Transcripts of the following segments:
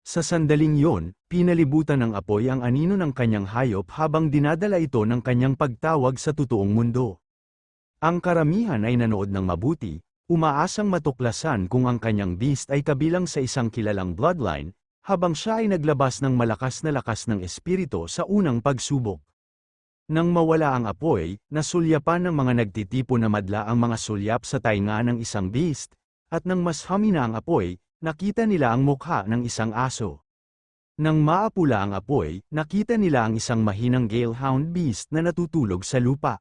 Sa sandaling yun, pinalibutan ng apoy ang anino ng kanyang hayop habang dinadala ito ng kanyang pagtawag sa totoong mundo. Ang karamihan ay nanood ng mabuti, umaasang matuklasan kung ang kanyang beast ay kabilang sa isang kilalang bloodline, habang siya ay naglabas ng malakas na lakas ng espiritu sa unang pagsubok. Nang mawala ang apoy, nasulyapan ng mga nagtitipo na madla ang mga sulyap sa tainga ng isang beast, at nang mas humina ang apoy, nakita nila ang mukha ng isang aso. Nang maapula ang apoy, nakita nila ang isang mahinang Galehound beast na natutulog sa lupa.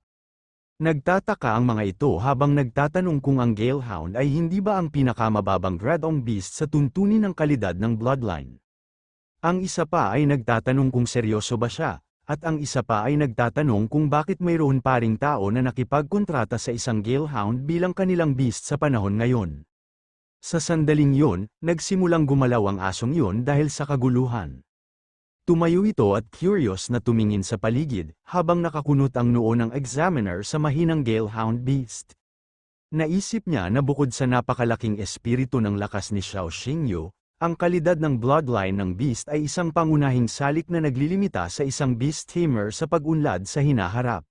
Nagtataka ang mga ito habang nagtatanong kung ang Galehound ay hindi ba ang pinakamababang Dreadong beast sa tuntunin ng kalidad ng bloodline. Ang isa pa ay nagtatanong kung seryoso ba siya, at ang isa pa ay nagtatanong kung bakit mayroon pa ring tao na nakipagkontrata sa isang Galehound bilang kanilang beast sa panahon ngayon. Sa sandaling yun, nagsimulang gumalaw ang asong yun dahil sa kaguluhan. Tumayo ito at curious na tumingin sa paligid, habang nakakunot ang noo ng examiner sa mahinang Galehound beast. Naisip niya na bukod sa napakalaking espiritu ng lakas ni Xiao Xingyu, ang kalidad ng bloodline ng beast ay isang pangunahing salik na naglilimita sa isang beast tamer sa pag-unlad sa hinaharap.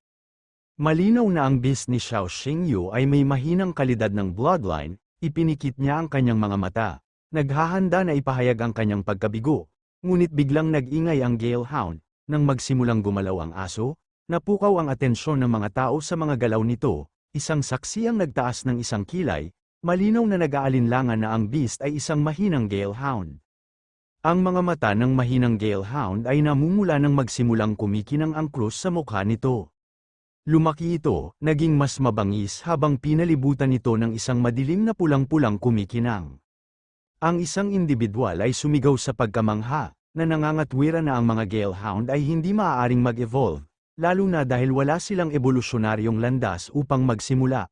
Malinaw na ang beast ni Xiao Xingyu ay may mahinang kalidad ng bloodline, ipinikit niya ang kanyang mga mata, naghahanda na ipahayag ang kanyang pagkabigo, ngunit biglang nag-ingay ang Galehound. Nang magsimulang gumalaw ang aso, napukaw ang atensyon ng mga tao sa mga galaw nito, isang saksi ang nagtaas ng isang kilay, malinaw na nag-aalinlangan na ang beast ay isang mahinang Galehound. Ang mga mata ng mahinang Galehound ay namumula nang magsimulang kumikinang ang krus sa mukha nito. Lumaki ito, naging mas mabangis habang pinalibutan ito ng isang madilim na pulang-pulang kumikinang. Ang isang individual ay sumigaw sa pagkamangha, na nangangatwira na ang mga Galehound ay hindi maaaring mag-evolve, lalo na dahil wala silang evolusyonaryong landas upang magsimula.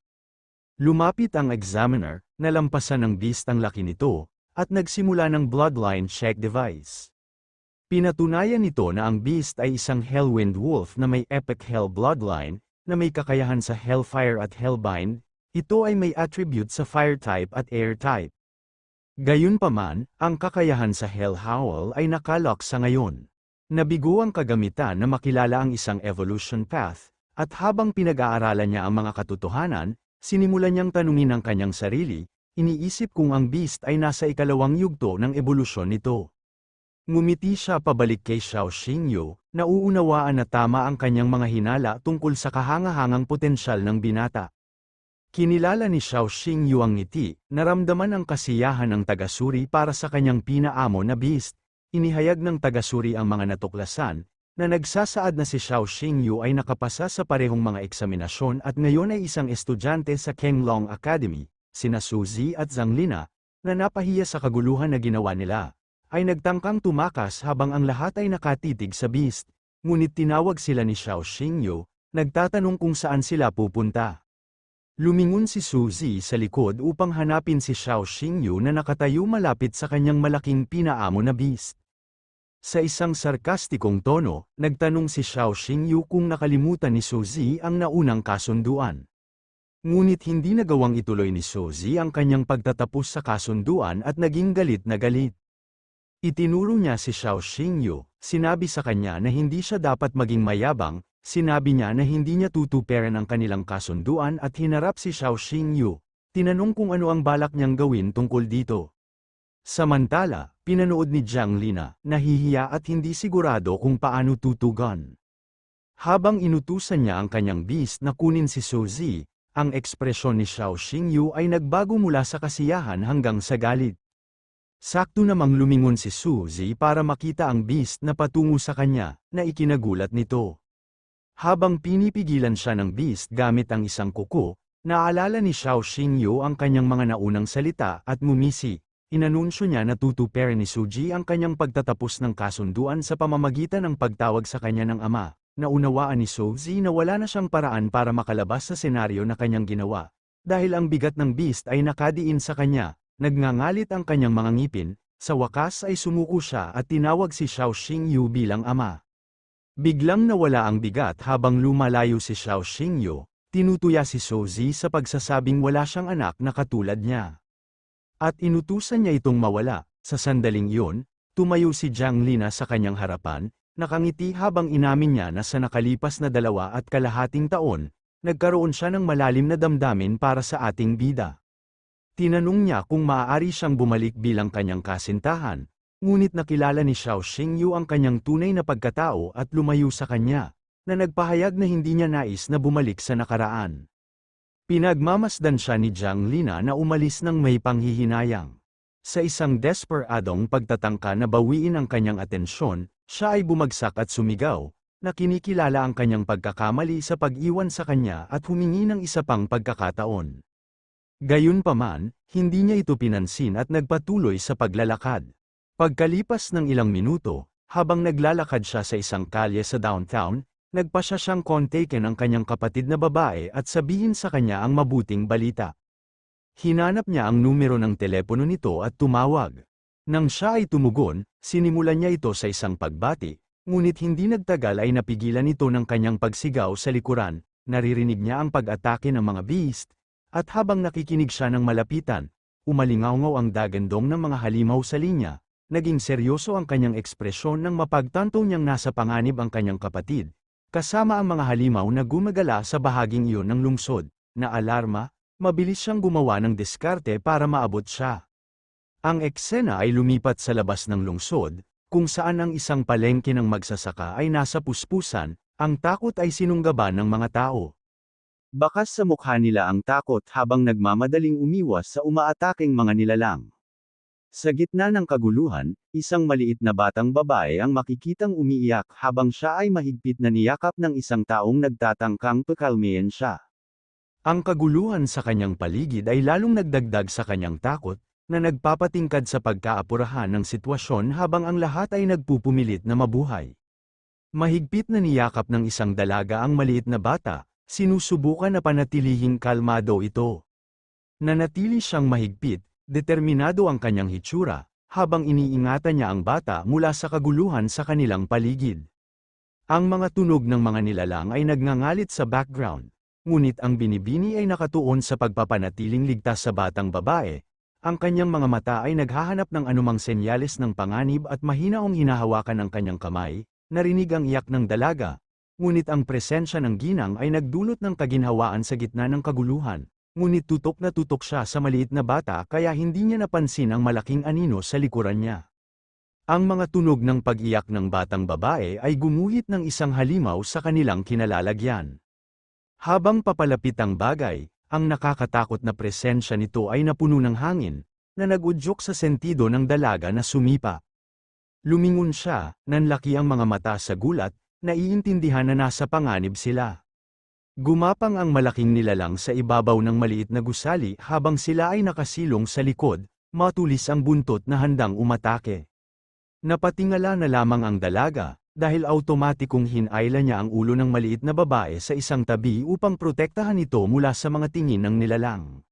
Lumapit ang examiner, nalampasan ng beast ang laki nito, at nagsimula ng bloodline check device. Pinatunayan nito na ang beast ay isang Hellwind Wolf na may epic Hell bloodline, na may kakayahan sa Hellfire at Hellbind. Ito ay may attribute sa Fire type at Air type. Gayunpaman, ang kakayahan sa Hell Howl ay nakalock sa ngayon. Nabigo ang kagamitan na makilala ang isang evolution path, at habang pinag-aaralan niya ang mga katotohanan, sinimulan niyang tanungin ang kanyang sarili, iniisip kung ang beast ay nasa ikalawang yugto ng ebolusyon nito. Ngumiti siya pabalik kay Xiao Xingyu, nauunawaan na tama ang kanyang mga hinala tungkol sa kahangahangang potensyal ng binata. Kinilala ni Xiao Xingyu ang ngiti, naramdaman ang kasiyahan ng tagasuri para sa kanyang pinaamo na beast, inihayag ng tagasuri ang mga natuklasan, na nagsasaad na si Xiao Xingyu ay nakapasa sa parehong mga eksaminasyon at ngayon ay isang estudyante sa Kenglong Academy, sina Suzy at Zhang Lina, na napahiya sa kaguluhan na ginawa nila, ay nagtangkang tumakas habang ang lahat ay nakatitig sa beast, ngunit tinawag sila ni Xiao Xingyu, nagtatanong kung saan sila pupunta. Lumingon si Suzy sa likod upang hanapin si Xiao Xingyu na nakatayo malapit sa kanyang malaking pinaamo na beast. Sa isang sarkastikong tono, nagtanong si Xiao Xingyu kung nakalimutan ni Suzy ang naunang kasunduan. Ngunit hindi nagawang ituloy ni Suzy ang kanyang pagtatapos sa kasunduan at naging galit na galit. Itinuro niya si Xiao Xingyu, sinabi sa kanya na hindi siya dapat maging mayabang, sinabi niya na hindi niya tutuperan ang kanilang kasunduan at hinarap si Xiao Xingyu, tinanong kung ano ang balak niyang gawin tungkol dito. Samantala, pinanood ni Zhang Lina, nahihiya at hindi sigurado kung paano tutugon. Habang inutusan niya ang kanyang beast na kunin si Suzy, ang ekspresyon ni Xiao Xingyu ay nagbago mula sa kasiyahan hanggang sa galit. Sakto namang lumingon si Suzy para makita ang beast na patungo sa kanya, na ikinagulat nito. Habang pinipigilan siya ng beast gamit ang isang kuko, naalala ni Xiao Xingyu ang kanyang mga naunang salita at ngumisi. Inanunsyo niya na tutuperin ni Suzy ang kanyang pagtatapos ng kasunduan sa pamamagitan ng pagtawag sa kanya ng ama. Naunawaan ni Suzy na wala na siyang paraan para makalabas sa senaryo na kanyang ginawa. Dahil ang bigat ng beast ay nakadiin sa kanya, nagngangalit ang kanyang mga ngipin, sa wakas ay sumuko siya at tinawag si Xiao Xingyu bilang ama. Biglang nawala ang bigat habang lumalayo si Xiao Xingyu, tinutuya si Suzy sa pagsasabing wala siyang anak na katulad niya. At inutusan niya itong mawala. Sa sandaling iyon, Tumayo si Jiang Lina sa kanyang harapan, nakangiti habang inamin niya na sa nakalipas na 2.5 taon, nagkaroon siya ng malalim na damdamin para sa ating bida. Tinanong niya kung maaari siyang bumalik bilang kanyang kasintahan, ngunit nakilala ni Xiao Xingyu ang kanyang tunay na pagkatao at lumayo sa kanya, na nagpahayag na hindi niya nais na bumalik sa nakaraan. Pinagmamasdan siya ni Jiang Lina na umalis ng may panghihinayang. Sa isang desperadong pagtatangka na bawiin ang kanyang atensyon, siya ay bumagsak at sumigaw, na kinikilala ang kanyang pagkakamali sa pag-iwan sa kanya at humingi ng isa pang pagkakataon. Gayunpaman, hindi niya ito pinansin at nagpatuloy sa paglalakad. Pagkalipas ng ilang minuto, habang naglalakad siya sa isang kalye sa downtown, nagpasya siyang kontakin ang kanyang kapatid na babae at sabihin sa kanya ang mabuting balita. Hinanap niya ang numero ng telepono nito at tumawag. Nang siya ay tumugon, sinimulan niya ito sa isang pagbati, ngunit hindi nagtagal ay napigilan ito ng kanyang pagsigaw sa likuran, naririnig niya ang pag-atake ng mga beast, at habang nakikinig siya ng malapitan, umalingawngaw ang dagandong ng mga halimaw sa linya, naging seryoso ang kanyang ekspresyon nang mapagtanto niyang nasa panganib ang kanyang kapatid. Kasama ang mga halimaw na gumagala sa bahaging iyon ng lungsod, na alarma, mabilis siyang gumawa ng diskarte para maabot siya. Ang eksena ay lumipat sa labas ng lungsod, kung saan ang isang palengke ng magsasaka ay nasa puspusan, ang takot ay sinunggaban ng mga tao. Bakas sa mukha nila ang takot habang nagmamadaling umiwas sa umaataking mga nilalang. Sa gitna ng kaguluhan, isang maliit na batang babae ang makikitang umiiyak habang siya ay mahigpit na niyakap ng isang taong nagtatangkang pakalmayan siya. Ang kaguluhan sa kanyang paligid ay lalong nagdagdag sa kanyang takot, na nagpapatingkad sa pagkaapurahan ng sitwasyon habang ang lahat ay nagpupumilit na mabuhay. Mahigpit na niyakap ng isang dalaga ang maliit na bata, sinusubukan na panatilihing kalmado ito. Nanatili siyang mahigpit, determinado ang kanyang hitsura, habang iniingatan niya ang bata mula sa kaguluhan sa kanilang paligid. Ang mga tunog ng mga nilalang ay nagngangalit sa background, ngunit ang binibini ay nakatuon sa pagpapanatiling ligtas sa batang babae. Ang kanyang mga mata ay naghahanap ng anumang senyales ng panganib at mahinaong hinahawakan ang kanyang kamay, narinig ang iyak ng dalaga, ngunit ang presensya ng ginang ay nagdulot ng kaginhawaan sa gitna ng kaguluhan. Ngunit tutok na tutok siya sa maliit na bata kaya hindi niya napansin ang malaking anino sa likuran niya. Ang mga tunog ng pag-iyak ng batang babae ay gumuhit ng isang halimaw sa kanilang kinalalagyan. Habang papalapit ang bagay, ang nakakatakot na presensya nito ay napuno ng hangin, na nag-udyok sa sentido ng dalaga na sumipa. Lumingon siya, nanlaki ang mga mata sa gulat, naiintindihan na nasa panganib sila. Gumapang ang malaking nilalang sa ibabaw ng maliit na gusali habang sila ay nakasilong sa likod, matulis ang buntot na handang umatake. Napatingala na lamang ang dalaga, dahil automatikong hinayla niya ang ulo ng maliit na babae sa isang tabi upang protektahan ito mula sa mga tingin ng nilalang.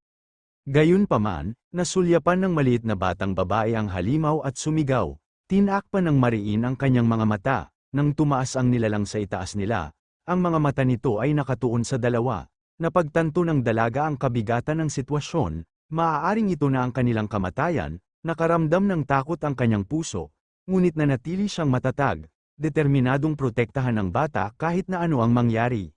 Gayunpaman, nasulyapan ng maliit na batang babae ang halimaw at sumigaw, tinakpan ng mariin ang kanyang mga mata, nang tumaas ang nilalang sa itaas nila. Ang mga mata nito ay nakatuon sa dalawa. Napagtanto ng dalaga ang kabigatan ng sitwasyon, maaaring ito na ang kanilang kamatayan, nakaramdam ng takot ang kanyang puso, ngunit nanatili siyang matatag, determinadong protektahan ang bata kahit na ano ang mangyari.